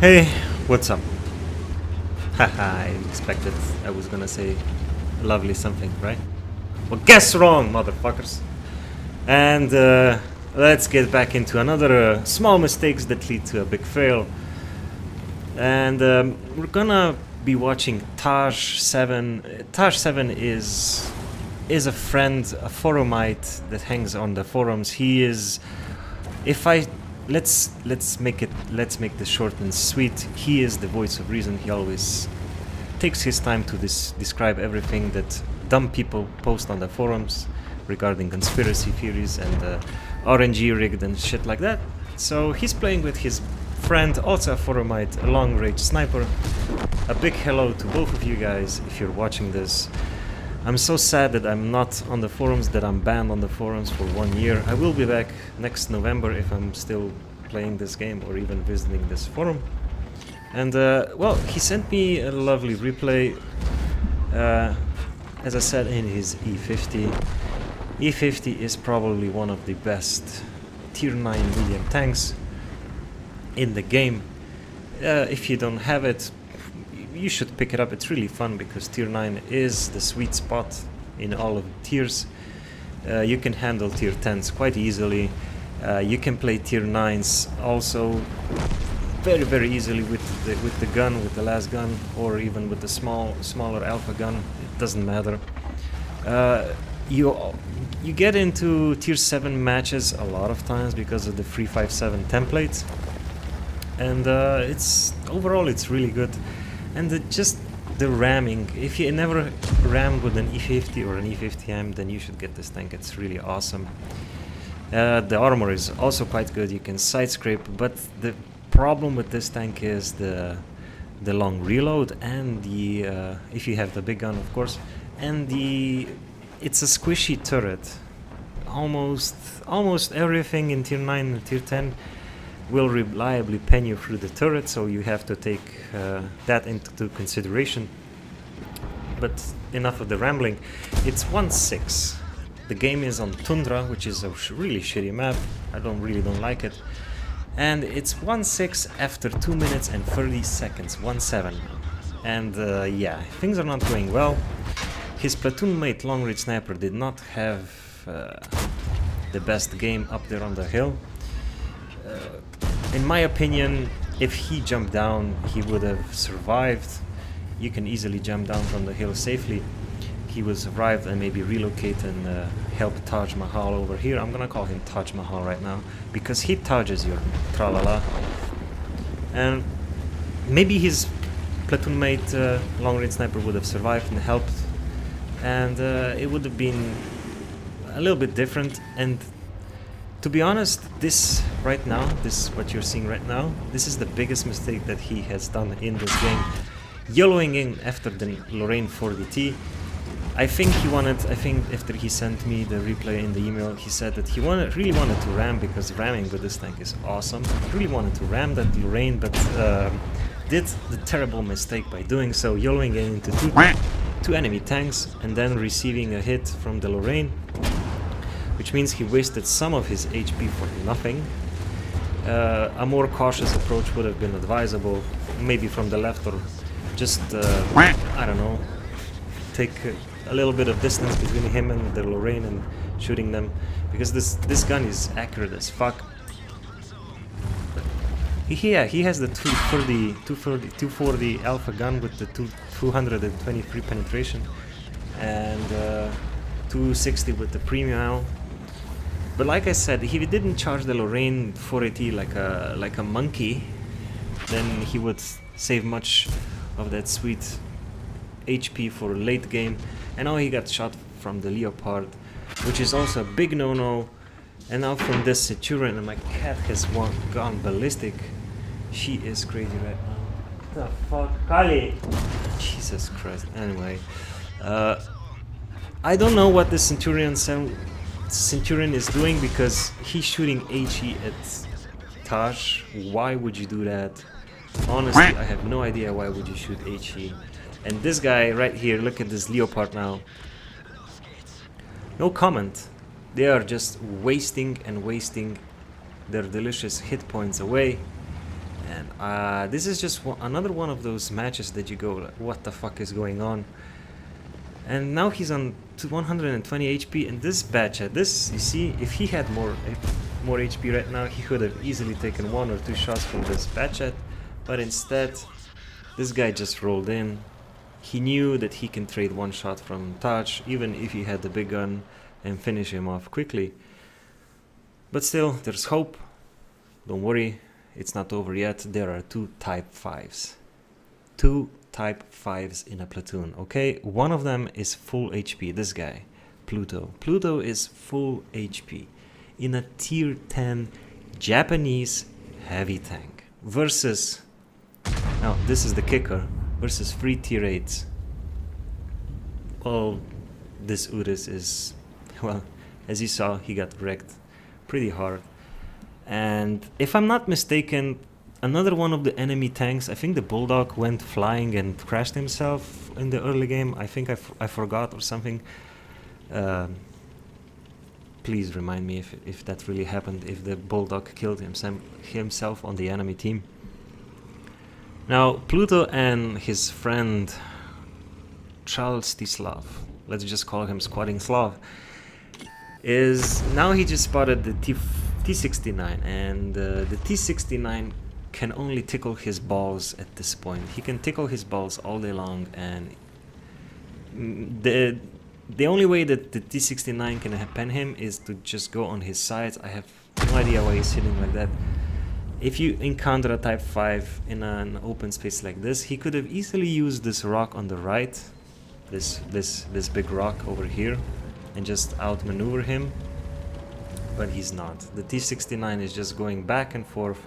Hey, what's up? Haha, I expected I was gonna say lovely something, right? Well, guess wrong, motherfuckers. And let's get back into another small mistakes that lead to a big fail. And we're gonna be watching Taj 7. Taj 7 is a friend, a forumite that hangs on the forums. He is, if I let's make this short and sweet. He is the voice of reason. He always takes his time to describe everything that dumb people post on the forums regarding conspiracy theories and RNG rigged and shit like that. So he's playing with his friend, also a forumite, a long-range sniper. A big hello to both of you guys if you're watching this. I'm so sad that I'm not on the forums, that I'm banned on the forums for 1 year. I will be back next November if I'm still playing this game or even visiting this forum. And well, he sent me a lovely replay, as I said, in his E50. E50 is probably one of the best tier 9 medium tanks in the game. If you don't have it, you should pick it up. It's really fun because tier 9 is the sweet spot in all of the tiers. You can handle tier 10s quite easily. You can play tier 9s also very easily with the gun, with the last gun, or even with the smaller alpha gun. It doesn't matter. You get into tier 7 matches a lot of times because of the 357 templates, and overall it's really good. And just the ramming, if you never rammed with an E50 or an E50M, then you should get this tank. It's really awesome. The armor is also quite good. You can side scrape, but the problem with this tank is the long reload and the if you have the big gun, of course, and it's a squishy turret. Almost everything in tier 9 and tier 10 will reliably pen you through the turret, so you have to take that into consideration. But enough of the rambling. It's 1-6. The game is on Tundra, which is a really shitty map. I really don't like it. And it's 1-6 after 2 minutes and 30 seconds. 1-7. And yeah, things are not going well. His platoon mate, long range sniper, did not have the best game up there on the hill. In my opinion, if he jumped down, he would have survived. You can easily jump down from the hill safely. He would survive and maybe relocate and help Taj Mahal over here. I'm gonna call him Taj Mahal right now because he Tajes your tralala. And maybe his platoon mate, long range sniper, would have survived and helped, and it would have been a little bit different. And to be honest, this right now, what you're seeing right now, this is the biggest mistake that he has done in this game. YOLOing in after the Lorraine 40T. I think after he sent me the replay in the email, he said that he really wanted to ram because ramming with this tank is awesome. He really wanted to ram that Lorraine, but did the terrible mistake by doing so, YOLOing into two enemy tanks and then receiving a hit from the Lorraine, which means he wasted some of his HP for nothing. A more cautious approach would have been advisable, maybe from the left, or just, I don't know, take a little bit of distance between him and the Lorraine and shooting them, because this gun is accurate as fuck. Yeah, he has the 240 alpha gun with the 223 penetration and 260 with the premium ammo. But like I said, if he didn't charge the Lorraine 480 like a monkey, then he would save much of that sweet HP for late game. And now he got shot from the Leopard, which is also a big no-no. And now from this Centurion, and my cat has gone ballistic. She is crazy right now. What the fuck? Kali! Jesus Christ. Anyway, I don't know what the Centurion is doing, because he's shooting HE at Taj. Why would you do that? Honestly, I have no idea why would you shoot HE. And this guy right here, look at this Leopard now. No comment. They are just wasting and wasting their delicious hit points away. man. This is just another one of those matches that you go, like, what the fuck is going on? And now he's on to 120 HP, and this bad chat, this, you see, if he had more HP right now, he could have easily taken 1 or 2 shots from this bad chat, but instead, this guy just rolled in. He knew that he can trade 1 shot from Taj, even if he had the big gun, and finish him off quickly. But still, there's hope. Don't worry, it's not over yet. There are 2 type 5s. 2 type 5s in a platoon, okay? One of them is full HP, this guy, Pluto. Pluto is full HP in a tier 10 Japanese heavy tank versus, now this is the kicker, versus 3 tier 8s. Well, this Urus is, well, as you saw, he got wrecked pretty hard. And if I'm not mistaken, another one of the enemy tanks, I think the Bulldog, went flying and crashed himself in the early game. I think I forgot or something. Please remind me if that really happened, if the Bulldog killed himself on the enemy team. Now, Pluto and his friend Charles Tislav, let's just call him Squatting Slav, is now he just spotted the T69, and the T69 can only tickle his balls at this point. He can tickle his balls all day long, and the only way that the T69 can pen him is to just go on his sides. I have no idea why he's sitting like that. If you encounter a type 5 in an open space like this, he could have easily used this rock on the right, this big rock over here, and just outmaneuver him, but he's not. The T69 is just going back and forth,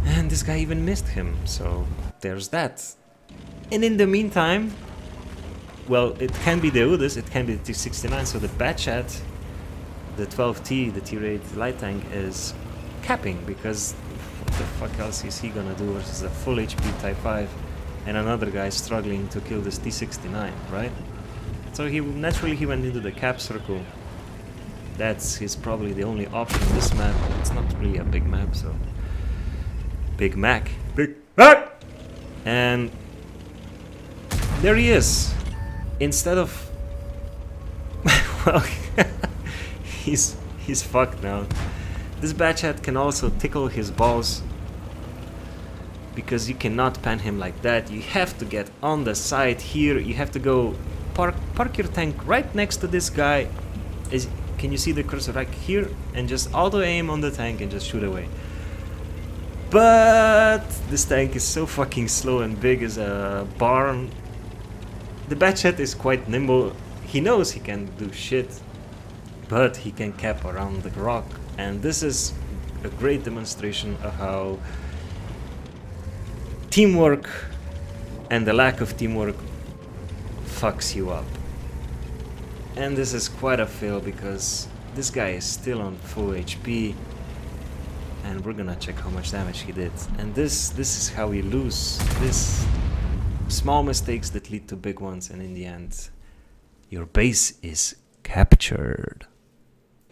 and this guy even missed him, so there's that. And in the meantime, well, it can be the Udis, it can be the T69, so the Batchat, the 12T, the tier 8 light tank, is capping, because what the fuck else is he gonna do versus a full HP type 5 and another guy struggling to kill this T69, right? So naturally he went into the cap circle. That's probably the only option in this map. It's not really a big map, so Big Mac. Big Mac! And there he is. Instead of well, he's fucked now. This Batchat can also tickle his balls, because you cannot pan him like that. You have to get on the side here. You have to go park your tank right next to this guy. Can you see the cursor right here? And just auto aim on the tank and just shoot away. But this tank is so fucking slow and big as a barn. The Batchat is quite nimble. He knows he can do shit, but he can cap around the rock. And this is a great demonstration of how teamwork and the lack of teamwork fucks you up. And this is quite a fail, because this guy is still on full HP, and we're gonna check how much damage he did. And this is how we lose. This small mistakes that lead to big ones, and in the end, your base is captured.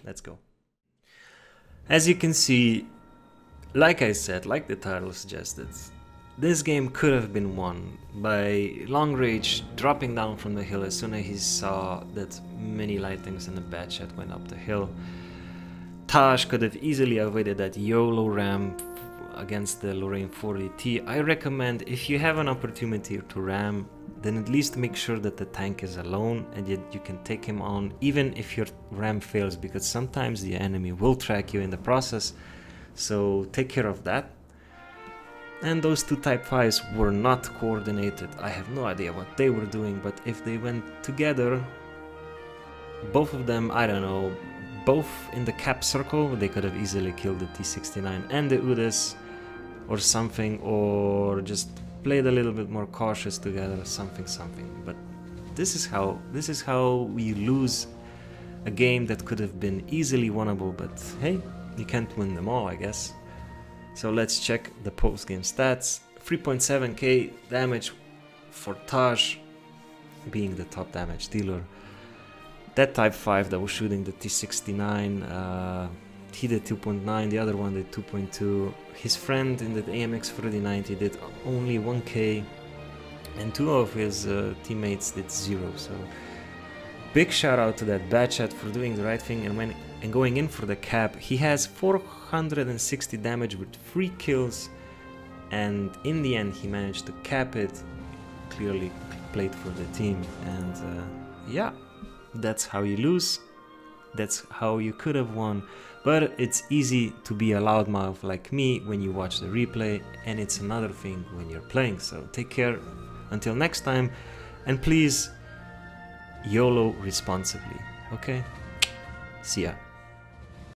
Let's go. As you can see, like I said, like the title suggested, this game could have been won by Long Rage dropping down from the hill as soon as he saw that many lightnings and the Batchat went up the hill. Taj could have easily avoided that YOLO ram against the Lorraine 40T. I recommend, if you have an opportunity to ram, then at least make sure that the tank is alone and yet you can take him on, even if your ram fails, because sometimes the enemy will track you in the process. So take care of that. And those two type 5s were not coordinated. I have no idea what they were doing, but if they went together, both of them, I don't know, both in the cap circle, they could have easily killed the T69 and the Udis or something, or just played a little bit more cautious together, something. But this is how we lose a game that could have been easily winnable, but hey, you can't win them all, I guess. So let's check the post-game stats. 3.7k damage for Taj, being the top damage dealer. That type 5 that was shooting the T69 he did 2.9, the other one did 2.2. His friend in the AMX 3090 did only 1k, and 2 of his teammates did 0. So big shout out to that bad chat for doing the right thing and going in for the cap. He has 460 damage with 3 kills, and in the end he managed to cap it. Clearly played for the team, and yeah, that's how you lose. That's how you could have won. But it's easy to be a loudmouth like me when you watch the replay, and it's another thing when you're playing. So take care until next time, and please YOLO responsibly, okay? See ya.